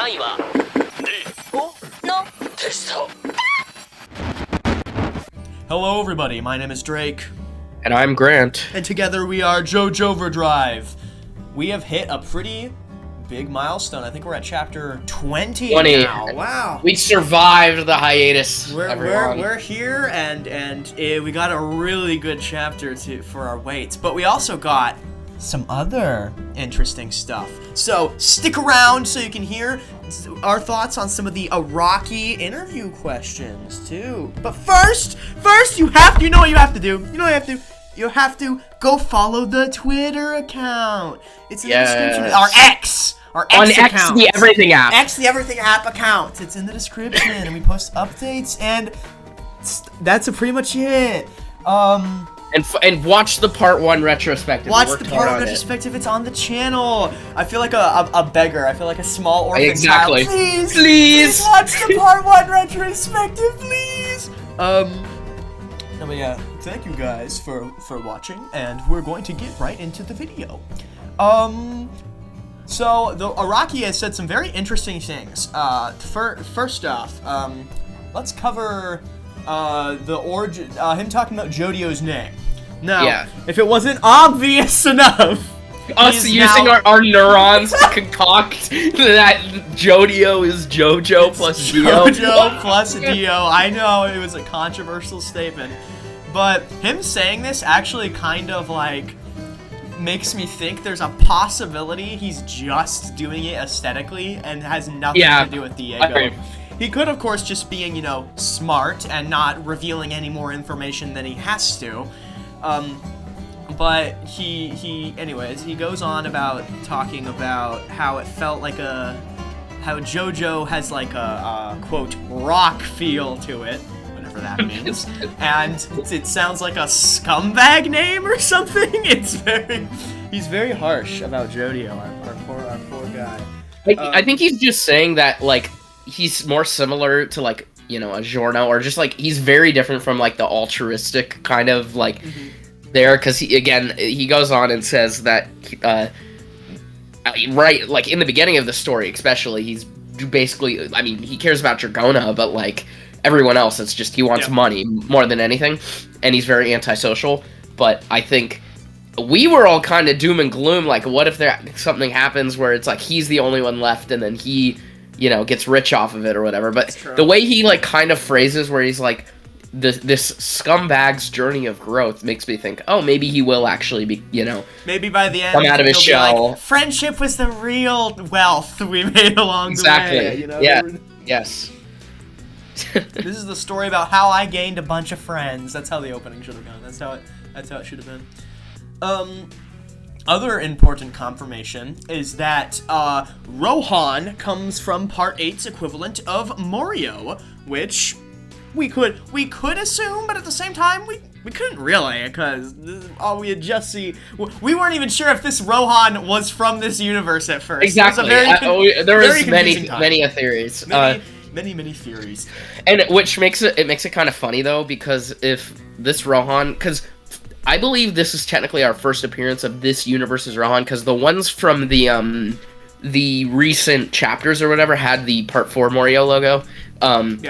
位はおのテスト Hello everybody, my name is Drake. And I'm Grant. And together we are JOJO Overdrive. We have hit a pretty big milestone. I think we're at chapter 20 now. Wow. We survived the hiatus. We're here and we got a really good chapter for our weights. But we also got some other interesting stuff. So stick around so you can hear our thoughts on some of the Araki interview questions too. But first you know what you have to do. You have to go follow the Twitter account. It's in the description. Our X account. X the Everything app. X the Everything app account. It's in the description, and we post updates, and that's pretty much it. And watch the part 1 retrospective. Watch the part 1 retrospective. It's on the channel. I feel like a beggar. I feel like a small orphan child. Please watch the part 1 retrospective, please. But yeah, thank you guys for watching, and we're going to get right into the video. So the Araki has said some very interesting things. First off, let's cover the origin. Him talking about Jodio's name. Now, if it wasn't obvious enough, us using our neurons to concoct that Jodio is Jojo plus Dio. Jojo plus Dio. I know it was a controversial statement, but him saying this actually kind of like makes me think there's a possibility he's just doing it aesthetically and has nothing to do with Diego. He could, of course, just being, smart and not revealing any more information than he has to. But anyways, he goes on about talking about how it felt like how Jojo has like a quote, rock feel to it, whatever that means. And it sounds like a scumbag name or something. He's very harsh about Jodio, our poor guy. I think he's just saying that, like, he's more similar to, like, a Giorno, or just, like, he's very different from, like, the altruistic kind of, like, there, because he goes on and says that, right, like, in the beginning of the story, especially, he's basically, I mean, he cares about Dragona, but, like, everyone else, it's just, he wants money more than anything, and he's very antisocial, but I think we were all kind of doom and gloom, like, what if something happens where it's, like, he's the only one left, and then he gets rich off of it or whatever. But the way he, like, kind of phrases where he's like, this scumbag's journey of growth makes me think, oh, maybe he will actually be, maybe by the end, come out of his shell. Like, friendship was the real wealth we made along the way. Yes. This is the story about how I gained a bunch of friends. That's how the opening should have gone. That's how it should have been. Other important confirmation is that Rohan comes from Part 8's equivalent of Morio, which we could assume, but at the same time we couldn't really, because all we had just seen, we weren't even sure if this Rohan was from this universe at first. Exactly. There was many theories. Many theories. And which makes it kind of funny though, because if this Rohan, because I believe this is technically our first appearance of this universe's Rohan, because the ones from the recent chapters or whatever had the Part 4 Morio logo.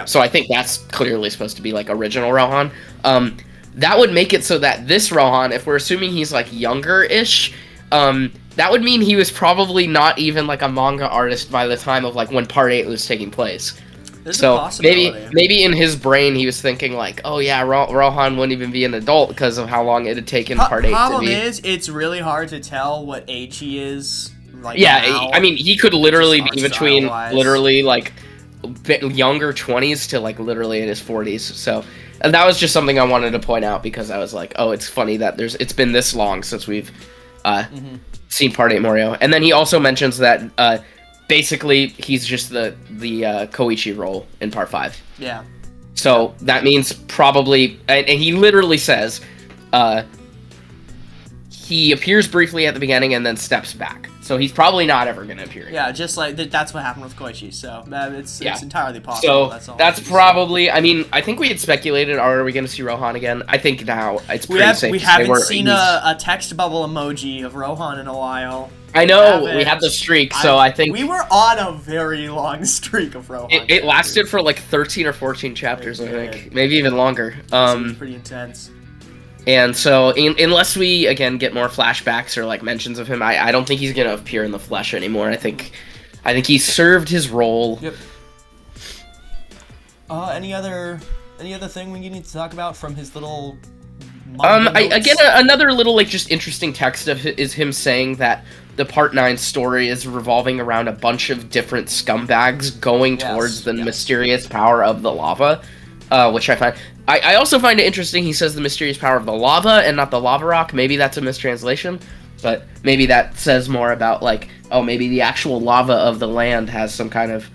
So I think that's clearly supposed to be, like, original Rohan. That would make it so that this Rohan, if we're assuming he's, like, younger-ish, that would mean he was probably not even, like, a manga artist by the time of, like, when Part 8 was taking place. There's a possibility. Maybe in his brain he was thinking, like, oh yeah, Rohan wouldn't even be an adult because of how long it had taken Part 8 to be. Problem is, it's really hard to tell what age he is right now. I mean, he could literally be between, like, younger 20s to, like, literally in his 40s, so... And that was just something I wanted to point out, because I was like, oh, it's funny that it's been this long since we've seen Part 8 Morio. And then he also mentions that, basically, he's just the Koichi role in Part 5. Yeah. So that means probably, and he literally says, he appears briefly at the beginning and then steps back. So he's probably not ever going to appear again. Yeah, just like, that's what happened with Koichi, so it's entirely possible. So that's probably, I mean, I think we had speculated, are we going to see Rohan again? I think now it's pretty safe to say we haven't seen a text bubble emoji of Rohan in a while. I know, we haven't. had the streak, so I think... We were on a very long streak of Rohan. It lasted for like 13 or 14 chapters, I think. Maybe even longer. It was pretty intense. And so, unless we, again, get more flashbacks or, like, mentions of him, I don't think he's gonna appear in the flesh anymore. I think he served his role. Yep. Any other thing we need to talk about from his little... Again, another little, like, just interesting text is him saying that the Part 9 story is revolving around a bunch of different scumbags going towards the mysterious power of the lava, which I find... I also find it interesting he says the mysterious power of the lava and not the lava rock. Maybe that's a mistranslation, but maybe that says more about, like, oh, maybe the actual lava of the land has some kind of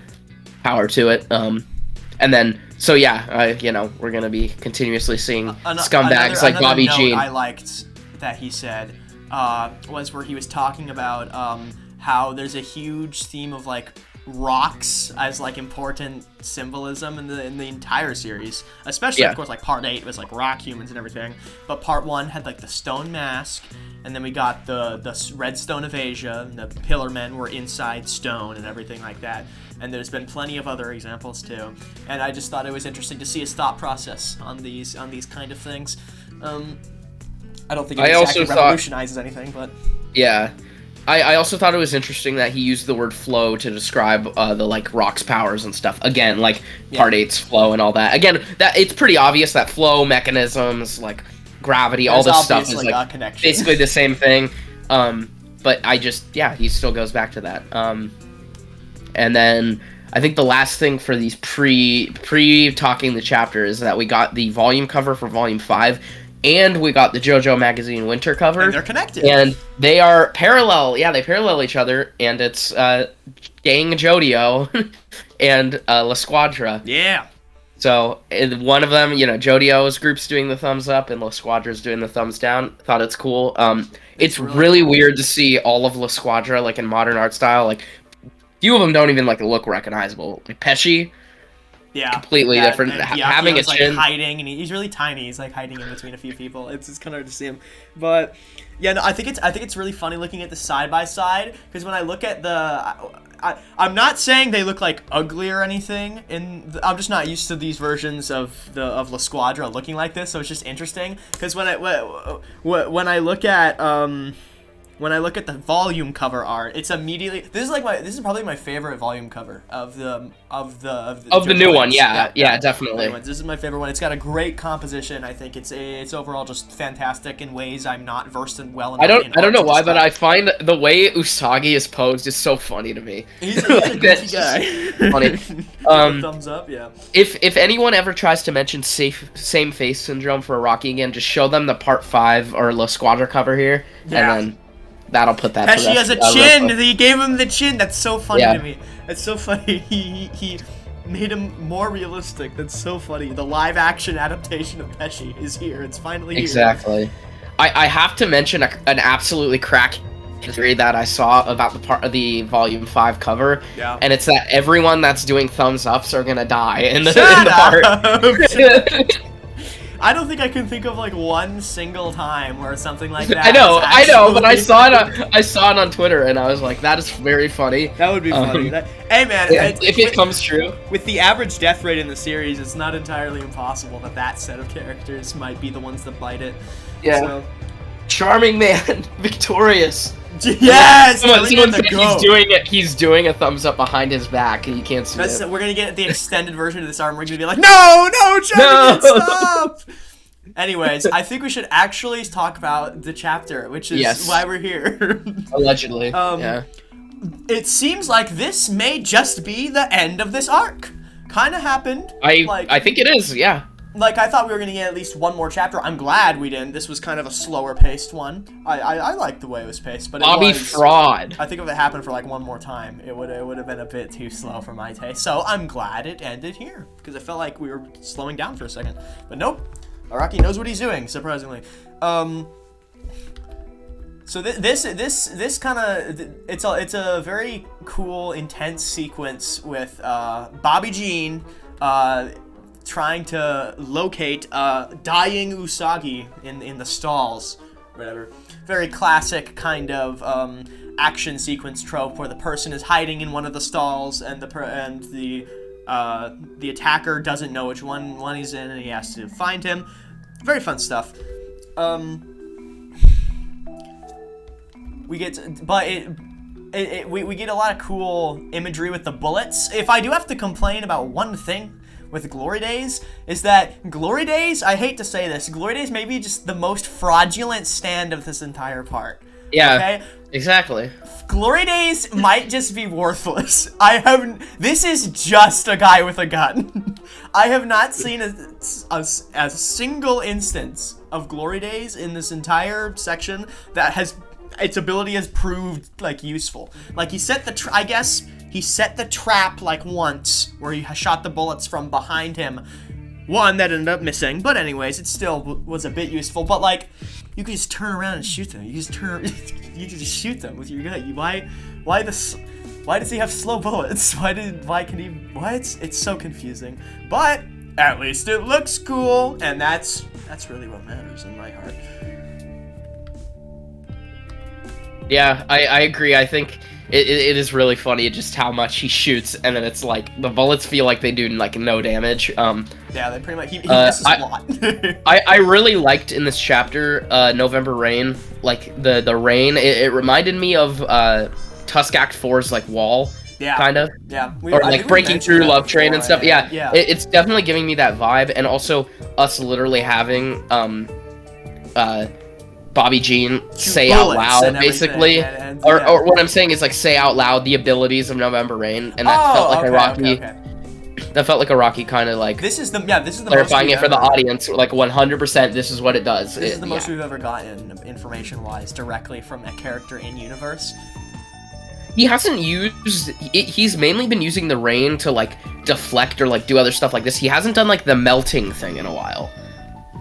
power to it. And then, so yeah, you know, we're gonna be continuously seeing scumbags like Bobby Jean. I liked that he said was where he was talking about how there's a huge theme of like rocks as like important symbolism in the entire series, especially of course like part 8 was like rock humans and everything, but part 1 had like the stone mask, and then we got the red stone of Asia, and the pillar men were inside stone and everything like that. And there's been plenty of other examples too, and I just thought it was interesting to see his thought process on these kind of things. I don't think it exactly revolutionizes anything, but yeah, I also thought it was interesting that he used the word flow to describe the like rock's powers and stuff. Again, like part 8's flow and all that. Again, that it's pretty obvious that flow mechanisms, like gravity, all this stuff is like basically the same thing. But I just he still goes back to that. And then I think the last thing for these pre-talking the chapter is that we got the volume cover for volume 5, and we got the JoJo magazine winter cover. And they're connected. And they are parallel. Yeah, they parallel each other, and it's Gang Jodio and La Squadra. Yeah. So one of them, you know, Jodio's group's doing the thumbs up, and La Squadra's doing the thumbs down. Thought it's cool. It's really weird to see all of La Squadra like in modern art style, like. Few of them don't even like look recognizable. Like Pesci, completely different. Having a chin, like hiding, and he's really tiny. He's like hiding in between a few people. It's kind of hard to see him, but yeah, no, I think it's really funny looking at the side by side, because when I look at I'm not saying they look like ugly or anything. I'm just not used to these versions of La Squadra looking like this, so it's just interesting. Because when I look at the volume cover art, it's immediately this is probably my favorite volume cover of the new one. Yeah, definitely. This is my favorite one. It's got a great composition. I think it's overall just fantastic in ways I'm not versed in well enough. I don't know why, but I find the way Usagi is posed is so funny to me. He's a goofy guy. Funny. Thumbs up, yeah. If anyone ever tries to mention same face syndrome for Araki again, just show them the part 5 or La Squadra cover here, and then. That'll put that. Pesci has a chin. He gave him the chin. That's so funny to me. That's so funny. He made him more realistic. That's so funny. The live action adaptation of Pesci is here. It's finally here. Exactly. I have to mention an absolutely crack theory that I saw about the part of the volume 5 cover. Yeah. And it's that everyone that's doing thumbs ups are gonna die in the part. I don't think I can think of like one single time where something like that. I know, but I saw it on Twitter, and I was like, that is very funny. That would be funny. Hey man, if it comes true. With the average death rate in the series, it's not entirely impossible that set of characters might be the ones that bite it. Yeah. So. Charming man, victorious. Yes! Someone said he's doing a thumbs up behind his back, and you can't see it. We're gonna get the extended version of this arm. We're gonna be like, no, Charming, stop! Anyways, I think we should actually talk about the chapter, which is why we're here. Allegedly, yeah. It seems like this may just be the end of this arc. Kind of happened. I think it is, yeah. Like, I thought we were going to get at least one more chapter. I'm glad we didn't. This was kind of a slower paced one. I liked the way it was paced, but Bobby fraud. I think if it happened for like one more time, it would have been a bit too slow for my taste. So I'm glad it ended here, because I felt like we were slowing down for a second. But nope, Araki knows what he's doing, surprisingly. So this kind of it's a very cool, intense sequence with Bobby Jean trying to locate dying Usagi in the stalls, whatever. Very classic kind of action sequence trope where the person is hiding in one of the stalls and the attacker doesn't know which one he's in and he has to find him. Very fun stuff. We get a lot of cool imagery with the bullets. If I do have to complain about one thing with Glory Days, is that Glory Days, I hate to say this, Glory Days may be just the most fraudulent stand of this entire part. Yeah, okay? Exactly. Glory Days might just be worthless. This is just a guy with a gun. I have not seen a single instance of Glory Days in this entire section that has its ability has proved like useful. Like he set the I guess he set the trap like once where he shot the bullets from behind him. One that ended up missing, but anyways, it still was a bit useful. But like, you could just turn around and shoot them. You just shoot them with your gun. Why does he have slow bullets? It's so confusing. But at least it looks cool, and that's really what matters in my heart. Yeah, I agree. I think it is really funny just how much he shoots, and then it's like the bullets feel like they do like no damage. Yeah, they pretty much he misses a lot. I really liked in this chapter November Rain, like the rain. It reminded me of Tusk Act 4's like wall. Yeah. Kind of. Yeah. Or like breaking through Love Train and stuff. Yeah. Yeah. It's definitely giving me that vibe, and also us literally having Bobby Jean say out loud, basically, or what I'm saying is like say out loud the abilities of November Rain, and that felt like Araki. Okay. That felt like Araki kind of like this is the clarifying it for the audience, like 100%. This is what it does. This is the most we've ever gotten information-wise directly from a character in universe. He hasn't used he's mainly been using the rain to like deflect or like do other stuff like this. He hasn't done like the melting thing in a while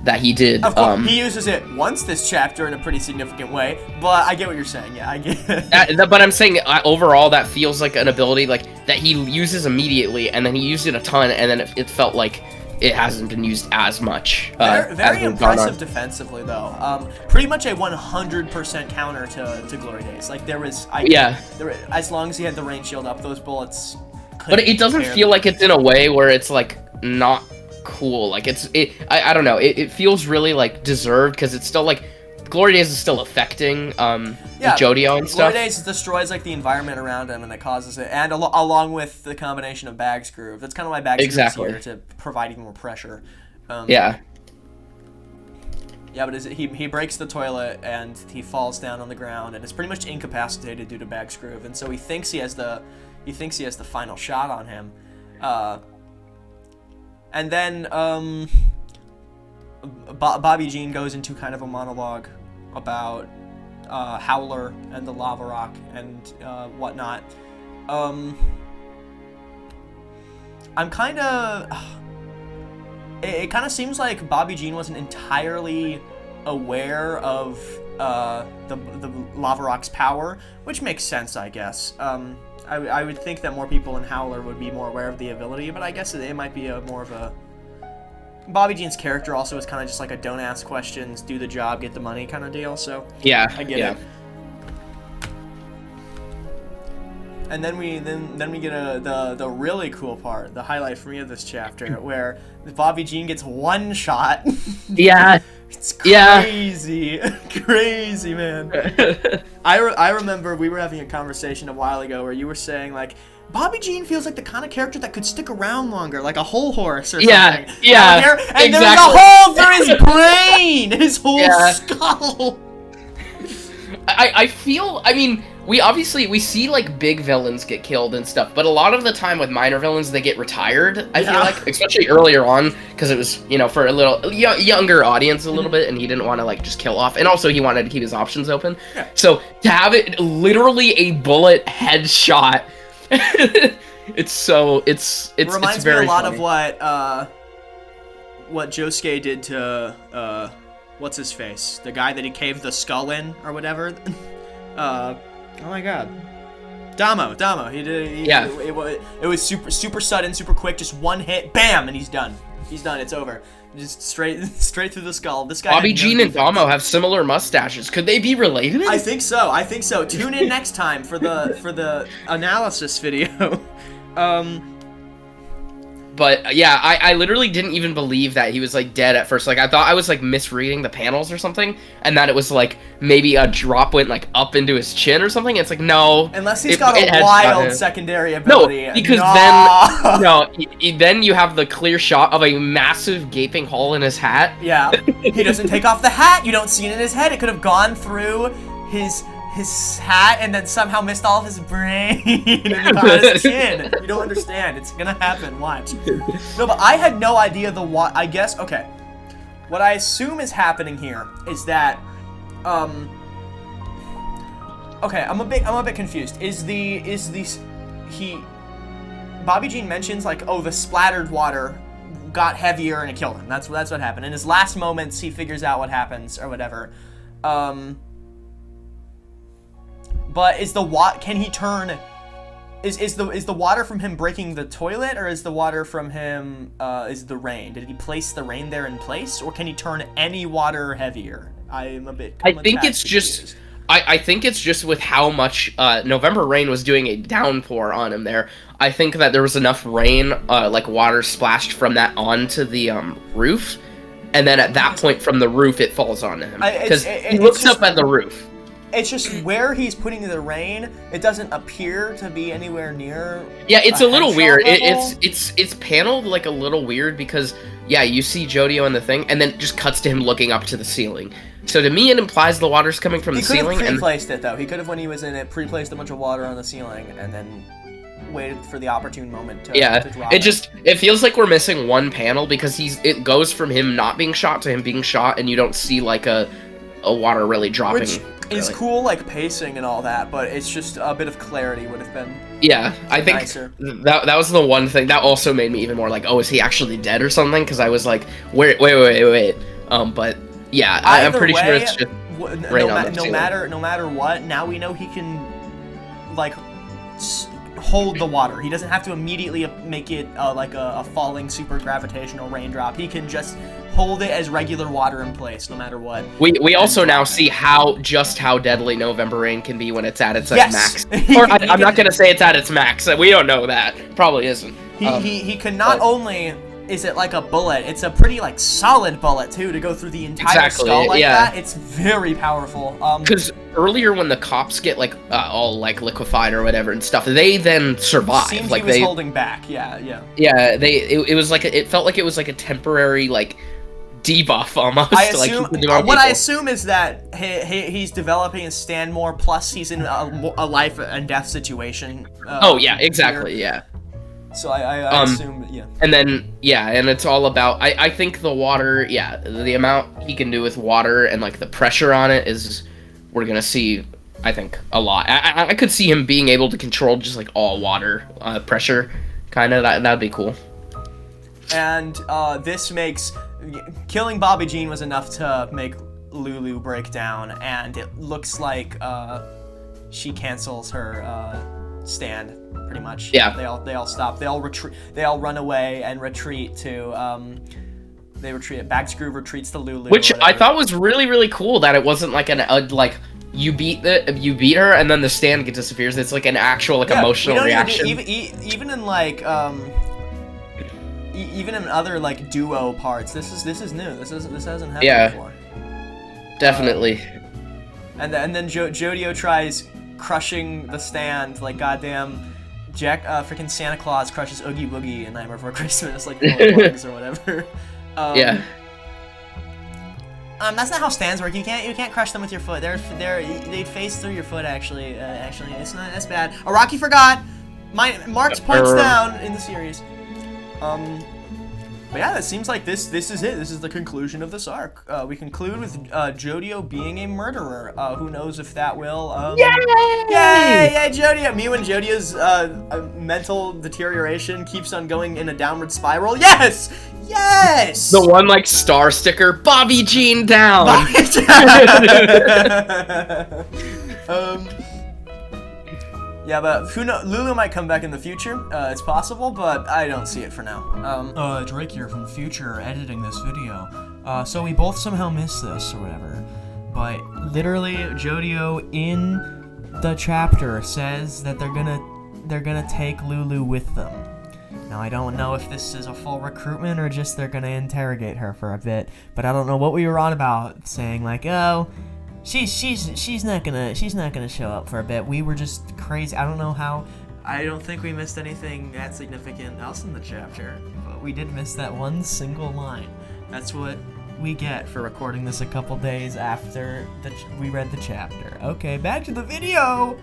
that he did. Of course, he uses it once this chapter in a pretty significant way, but I get what you're saying. Yeah, I get it. But I'm saying overall that feels like an ability like that he uses immediately, and then he used it a ton, and then it felt like it hasn't been used as much. Very impressive defensively, though. Pretty much a 100% counter to Glory Days. Like there was, as long as he had the rain shield up, those bullets. But it doesn't feel like it's in a way where it's like not cool. Like I don't know. It feels really like deserved because it's still like Glory Days is still affecting Jodio and stuff. Glory Days destroys like the environment around him and it causes it, and along with the combination of Bag's Groove. That's kind of why Bag's Groove is here to provide even more pressure. Yeah, but he breaks the toilet and he falls down on the ground and is pretty much incapacitated due to Bag's Groove, and so he thinks he has the final shot on him. And then Bobby Jean goes into kind of a monologue about Howler and the lava rock and whatnot. I'm kind of... It kind of seems like Bobby Jean wasn't entirely aware of the lava rock's power, which makes sense, I guess. I would think that more people in Howler would be more aware of the ability, but I guess it might be more of a... Bobby Jean's character also is kind of just like a don't ask questions, do the job, get the money kind of deal, so... Yeah, I get it. And then we get the really cool part, the highlight for me of this chapter, where Bobby Jean gets one shot. Yeah. It's crazy. Yeah. Crazy, man. I remember we were having a conversation a while ago where you were saying, like, Bobby Jean feels like the kind of character that could stick around longer, like a whole horse or something. Yeah, and there's a hole through his brain! His whole skull! I feel, I mean, we see, like, big villains get killed and stuff, but a lot of the time with minor villains, they get retired, I feel like, especially earlier on, because it was, you know, for a little younger audience a little bit, and he didn't want to, like, just kill off, and also he wanted to keep his options open. Yeah. So, to have it literally a bullet headshot, it's reminds very me a lot funny. of what Josuke did to, what's his face? The guy that he caved the skull in, or whatever. Oh my god. Damo. He did. It was super sudden, super quick. Just one hit, bam, and he's done. It's over. just straight through the skull. This guy. Bobby had no Jean and defense. Damo have similar mustaches. Could they be related? I think so. Tune in next time for the analysis video. But yeah, I literally didn't even believe that he was like dead at first. Like I thought I was like misreading the panels or something, and that it was like maybe a drop went like up into his chin or something. It's like no, unless he's got a wild secondary ability. No, because then you have the clear shot of a massive gaping hole in his hat. Yeah, he doesn't take off the hat. You don't see it in his head. It could have gone through his hat and then somehow missed all of his brain and got his chin. You don't understand. It's gonna happen. Watch. No, but I had no idea I guess. Okay. What I assume is happening here is that, okay, I'm a bit confused. Bobby Jean mentions like, oh, the splattered water got heavier and it killed him. That's what happened. In his last moments, he figures out what happens or whatever. But can he turn? Is the water from him breaking the toilet, or is the water from him is the rain? Did he place the rain there in place, or can he turn any water heavier? I think it's just. I think it's just with how much November Rain was doing a downpour on him there. I think that there was enough rain, like water splashed from that onto the roof, and then at that point from the roof it falls onto him because he looks up at the roof. It's just where he's putting the rain. It doesn't appear to be anywhere near. Yeah, it's a little weird. Level. It's paneled like a little weird because yeah, you see Jodio in the thing, and then it just cuts to him looking up to the ceiling. So to me, it implies the water's coming from the ceiling. He could have pre-placed it though. He could have, when he was in it, pre-placed a bunch of water on the ceiling and then waited for the opportune moment to drop it feels like we're missing one panel because it goes from him not being shot to him being shot, and you don't see like a water really dropping. Which is cool, like pacing and all that, but it's just a bit of clarity would have been. Yeah, I think nicer. that was the one thing that also made me even more like, oh, is he actually dead or something? Because I was like, wait. But yeah, I'm pretty sure it's just rain on the ceiling. No matter what, now we know he can like hold the water. He doesn't have to immediately make it like a falling super gravitational raindrop. He can just hold it as regular water in place, no matter what. We also now see how deadly November Rain can be when it's at its max. Or I'm not gonna say it's at its max. We don't know that. Probably isn't. He can not only is it like a bullet, it's a pretty like solid bullet too to go through the entire skull like that. It's very powerful. Because earlier when the cops get like all like liquefied or whatever and stuff, they then survive. Seems like he was holding back. Yeah. Yeah, it was like it felt like it was like a temporary like debuff almost. I assume what I assume is that he's developing his stand more. Plus, he's in a life and death situation. Yeah, exactly. Here. Yeah. So I assume, yeah. And then, yeah, and it's all about, I think the water, yeah, the amount he can do with water and, like, the pressure on it is, we're gonna see, I think, a lot. I could see him being able to control just, like, all water pressure, kind of, that'd be cool. And this makes, killing Bobby Jean was enough to make Lulu break down, and it looks like she cancels her stand. Pretty much. Yeah. They all stop. They all retreat. They all run away and retreat to. They retreat. Bagscrew retreats to Lulu. Which I thought was really, really cool that it wasn't like like you beat her and then the stand disappears. It's like an actual like emotional reaction. Even in like even in other like duo parts, this is new. This hasn't happened before. Definitely. And then Jodio tries crushing the stand like goddamn. Freaking Santa Claus crushes Oogie Boogie in Nightmare Before Christmas, like bugs or whatever. Yeah. That's not how stands work. You can't crush them with your foot. They face through your foot. Actually, it's not. That's bad. Araki forgot. Marks points down in the series. But yeah, it seems like this is it. This is the conclusion of this arc. We conclude with Jodio being a murderer. Who knows if that will... Yay, Jodio! Mew and Jodio's mental deterioration keeps on going in a downward spiral. Yes! The one, like, star sticker, Bobby Jean down! Yeah, but who knows? Lulu might come back in the future. It's possible, but I don't see it for now. Drake here from the future editing this video. So we both somehow missed this or whatever. But literally, Jodio in the chapter says that they're gonna take Lulu with them. Now I don't know if this is a full recruitment or just they're gonna interrogate her for a bit. But I don't know what we were on about, saying like, oh, she's not gonna show up for a bit. We were just crazy. I don't know how. I don't think we missed anything that significant else in the chapter, but we did miss that one single line. That's what we get for recording this a couple days after we read the chapter. Okay, back to the video.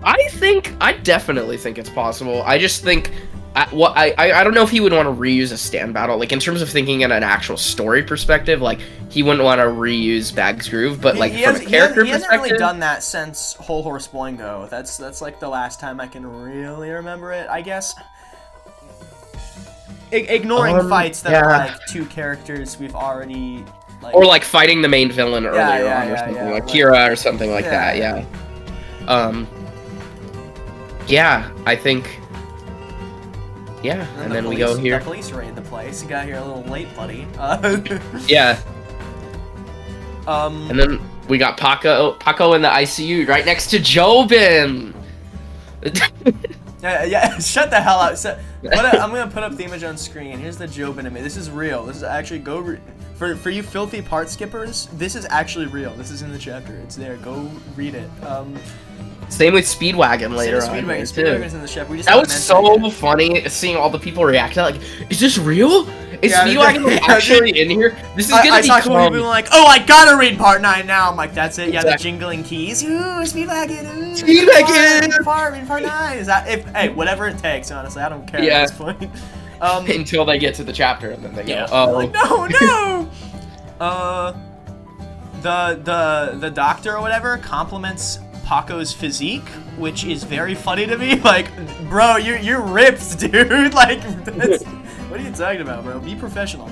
I definitely think it's possible. I just think, I don't know if he would want to reuse a stand battle. Like, in terms of thinking in an actual story perspective, like, he wouldn't want to reuse Bag's Groove, but, like, from a character perspective... He hasn't really done that since Whole Horse Boingo. That's, like, the last time I can really remember it, I guess. Ignoring fights that are, like, two characters we've already, like... Or, like, fighting the main villain earlier on or something, like Kira or something like that, yeah. Yeah, I think... Yeah, and then we go here. The police raid the place. You got here a little late, buddy. Yeah. And then we got Paco in the ICU right next to Jobin. yeah, shut the hell up. I'm gonna put up the image on screen. Here's the Jobin image. This is real. This is actually for you filthy part skippers. This is actually real. This is in the chapter. It's there. Go read it. Same with Speedwagon later on. Speedwagon's in the chapter. That was so funny seeing all the people react. Like, is this real? Is Speedwagon actually in here? This is gonna be I saw people being like, oh, I gotta read part 9 now. I'm like, that's it. Yeah, the jingling keys. Ooh, Speedwagon. Ooh, Speedwagon. Part 9. Is that hey, whatever it takes. Honestly, I don't care at this point. Until they get to the chapter and then they go, like, no. The doctor or whatever compliments Paco's physique, which is very funny to me. Like, bro, you're ripped, dude. Like, what are you talking about, bro? Be professional.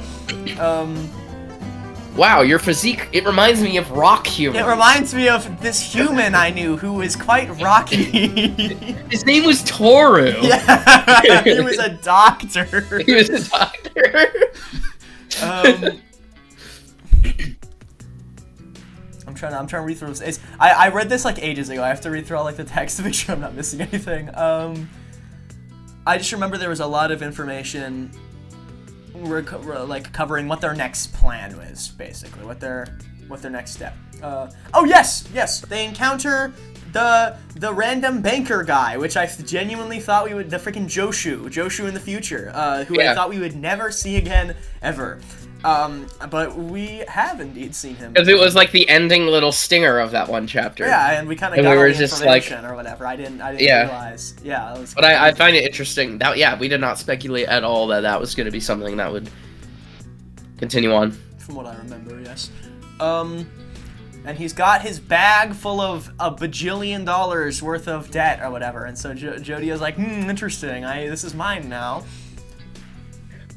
Wow, your physique, it reminds me of rock humor. It reminds me of this human I knew who was quite rocky. His name was Toru. Yeah, he was a doctor. He was a doctor. I'm trying to read through this. I read this like ages ago. I have to read through all like the text to make sure I'm not missing anything. I just remember there was a lot of information like covering what their next plan was, basically what their next step. Oh yes, they encounter the random banker guy, which I genuinely thought we would, the freaking Joshu in the future, who I thought we would never see again ever. But we have indeed seen him. Because it was like the ending little stinger of that one chapter. Yeah, and we kind of got all the information or whatever. I didn't realize. Yeah, it was. But I find it interesting that we did not speculate at all that was going to be something that would continue on. From what I remember, yes. And he's got his bag full of $1 bajillion worth of debt or whatever, and so Jodio's like, interesting. this is mine now.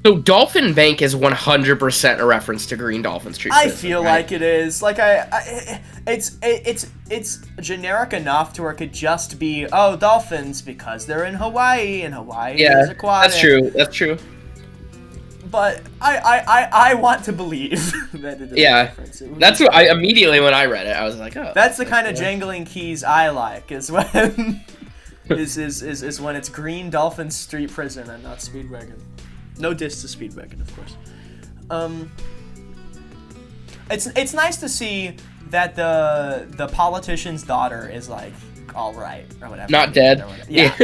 So Dolphin Bank is 100% a reference to Green Dolphin Street. I feel like it is. Like it's generic enough to where it could just be dolphins because they're in Hawaii and Hawaii is aquatic. That's true. But I want to believe that it is a reference. That's what I immediately when I read it, I was like, oh. That's the kind of jangling keys I like. Is when is when it's Green Dolphin Street Prison and not Speedwagon. No diss to Speedwagon, of course. It's nice to see that the politician's daughter is like all right or whatever. Not dead. Yeah.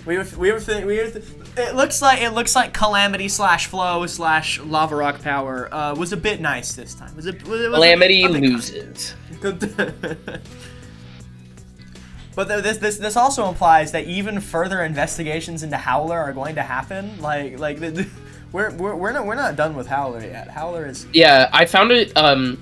It looks like Calamity / Flow / Lava Rock Power was a bit nice this time. Calamity loses. But this also implies that even further investigations into Howler are going to happen. we're not done with Howler yet. Howler is. Yeah, I found it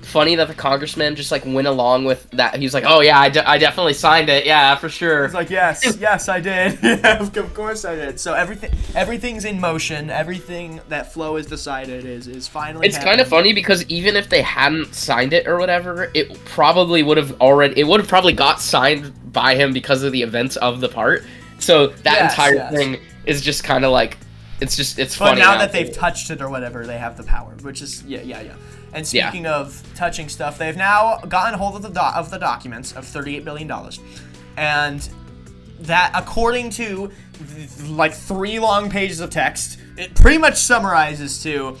funny that the congressman just like went along with that. He's like, "Oh yeah, I definitely signed it. Yeah, for sure." He's like, yes, I did. Yeah, of course I did. So everything's in motion. Everything that Flo has decided is finally. It's kind of funny because even if they hadn't signed it or whatever, it probably would have probably got signed by him because of the events of the part. So that entire thing is just kind of like. It's funny. But now that they've touched it or whatever, they have the power, which is yeah. And speaking of touching stuff, they've now gotten hold of the documents of $38 billion, and that, according to like 3 long pages of text, it pretty much summarizes to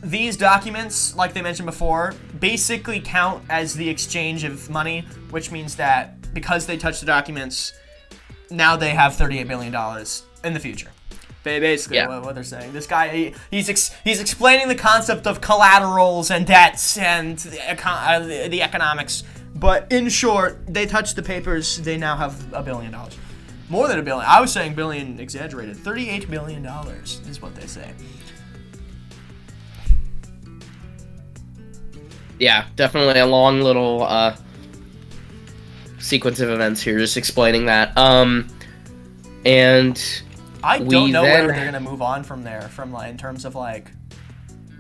these documents, like they mentioned before, basically count as the exchange of money, which means that because they touched the documents, now they have $38 billion in the future. Basically, what they're saying. This guy, he's explaining the concept of collaterals and debts and the economics. But in short, they touched the papers. They now have $1 billion, more than $1 billion. I was saying billion exaggerated. $38 billion is what they say. Yeah, definitely a long little sequence of events here, just explaining that. And. I don't know where they're gonna move on from there, in terms of like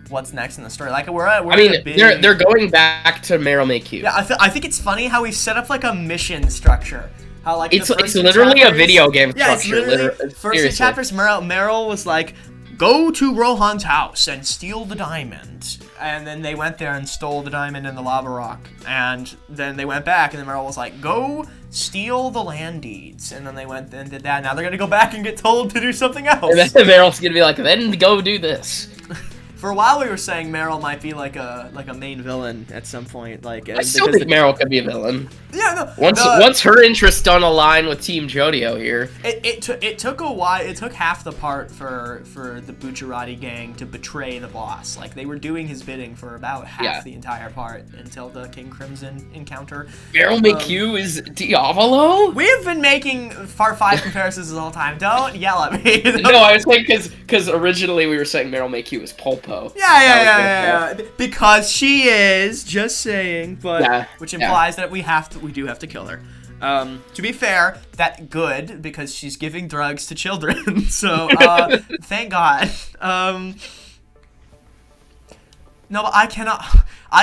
what's next in the story. Like they're going back to Meryl McHugh. Yeah, I think it's funny how we set up like a mission structure. How like it's literally a video game structure. Yeah, it's literally first 2 chapters. Meryl was like, go to Rohan's house and steal the diamond. And then they went there and stole the diamond in the lava rock. And then they went back, and then Meryl was like, go steal the land deeds. And then they went and did that. Now they're going to go back and get told to do something else. And then Meryl's going to be like, then go do this. For a while, we were saying Meryl might be like a main villain at some point. I still think Meryl could be a villain. Yeah, no. Once her interests don't align with Team Jodio here. It took a while. It took half the part for the Bucciarati gang to betray the boss. Like they were doing his bidding for about half the entire part until the King Crimson encounter. Meryl McHugh is Diavolo? We've been making Far 5 comparisons the whole time. Don't yell at me. No, I was saying because originally we were saying Meryl McHugh was Pulpo. Yeah. Because she is, just saying, but which implies that we do have to kill her. To be fair, that good because she's giving drugs to children. So thank God. No, but I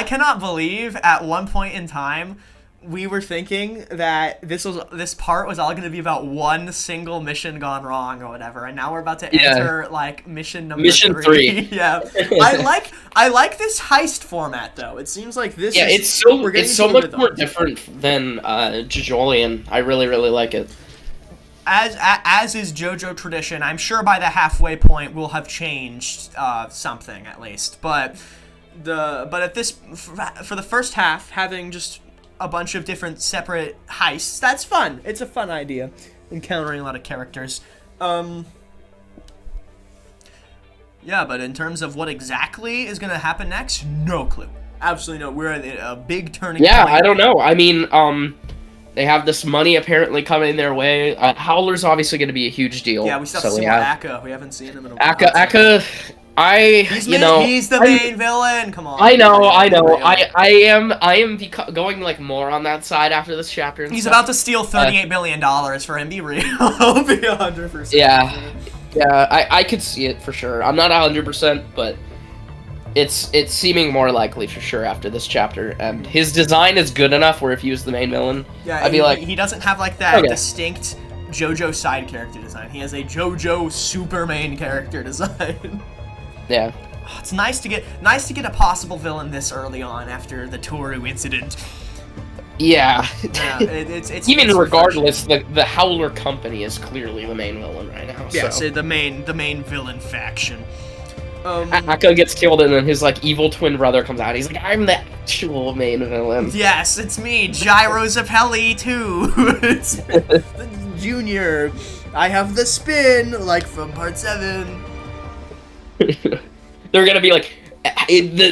cannot believe at one point in time we were thinking that this part was all going to be about one single mission gone wrong or whatever, and now we're about to enter like mission 3. Yeah, I like this heist format though. It seems like this. Yeah, it's so much more different than JOJOLands. I really like it. As is JoJo tradition, I'm sure by the halfway point we'll have changed something at least. But at this for the first half, having just a bunch of different separate heists, that's fun. It's a fun idea, encountering a lot of characters. Yeah, but in terms of what exactly is gonna happen next, no clue. Absolutely no. We're at a big turning point. I don't know. I mean, they have this money apparently coming their way. Howler's obviously going to be a huge deal. Yeah, we still have to see Akka. We haven't seen him in a while. Akka, he's the main villain. Come on. I know. I am going like more on that side after this chapter. He's about to steal $38 billion for him. Be real. Be 100%. Yeah, I could see it for sure. I'm not 100%, but it's seeming more likely for sure after this chapter. And his design is good enough where if he was the main villain, I'd be like, he doesn't have like that distinct JoJo side character design. He has a JoJo super main character design. Yeah. It's nice to get a possible villain this early on after the Toru incident. Yeah. It's even regardless, the Howler Company is clearly the main villain right now. Yeah, so the main villain faction. Akka gets killed, and then his like evil twin brother comes out. He's like, "I'm the actual main villain." Yes, it's me, Gyro Zappelli too. It's the Junior. I have the spin, like from Part 7. They're gonna be like,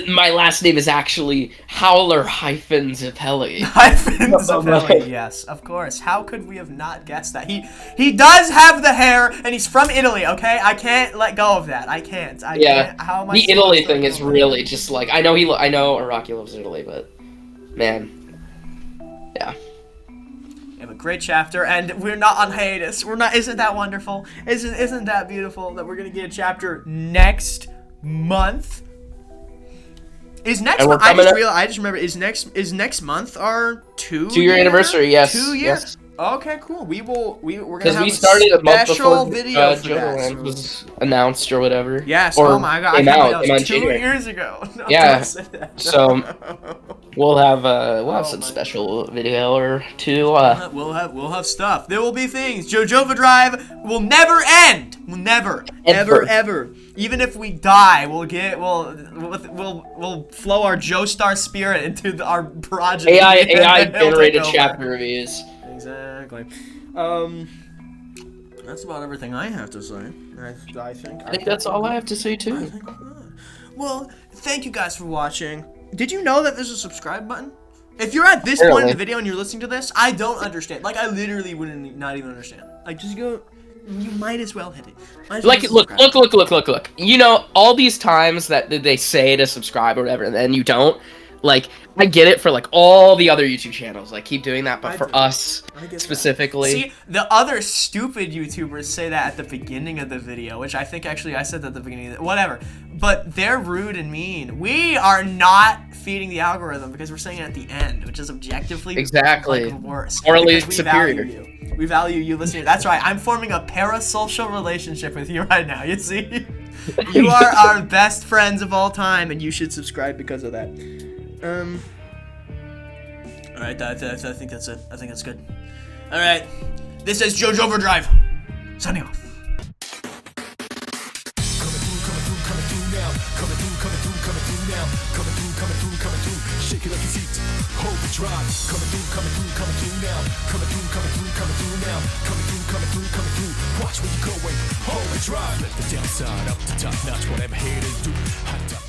my last name is actually Howler Zapelli. Zapelli, yes, of course. How could we have not guessed that? He does have the hair, and he's from Italy. Okay, I can't let go of that. I can't. Can't. How am I the Italy thing is really just like I know Araki loves Italy, but man, yeah. We have a great chapter, and we're not on hiatus. We're not. Isn't that wonderful? Isn't that beautiful that we're gonna get a chapter next month? Is next month? I just remember. Is next month our 2-year anniversary? Yes. 2 years. Yes. Okay, cool. We're gonna because have we started a month before video for JOJOLands was announced or whatever. Yes. Or oh my god. Came out 2 January. years ago. No, yeah. so we'll have some special video or two. We'll have stuff. There will be things. JoJo Drive will never end. Will never, ever. Even if we die, we'll flow our Joestar spirit into our project. AI generated chapter reviews. Exactly. That's about everything I have to say. I think that's all I have to say too. Well, thank you guys for watching. Did you know that there's a subscribe button? If you're at this point in the video and you're listening to this, I don't understand. Like, I literally wouldn't not even understand. Like, just go. You might as well hit it. Like, look. You know, all these times that they say to subscribe or whatever, and then you don't. Like, I get it for, like, all the other YouTube channels. Like, keep doing that, but for us, specifically... See, the other stupid YouTubers say that at the beginning of the video, which I think, actually, I said that at the beginning of the... Whatever. But they're rude and mean. We are not feeding the algorithm because we're saying it at the end, which is objectively like, worse. Or at least superior. We value you listening. That's right. I'm forming a parasocial relationship with you right now, you see? You are our best friends of all time, and you should subscribe because of that. Alright, I think that's it. I think that's good. Alright, this is JoJo Overdrive. Signing off. Shake it like it's heat. Overdrive. Coming through now. Coming through now. Coming through. Watch where you're going. Overdrive. Let the downside up to top notch. Whatever haters do. Hot top.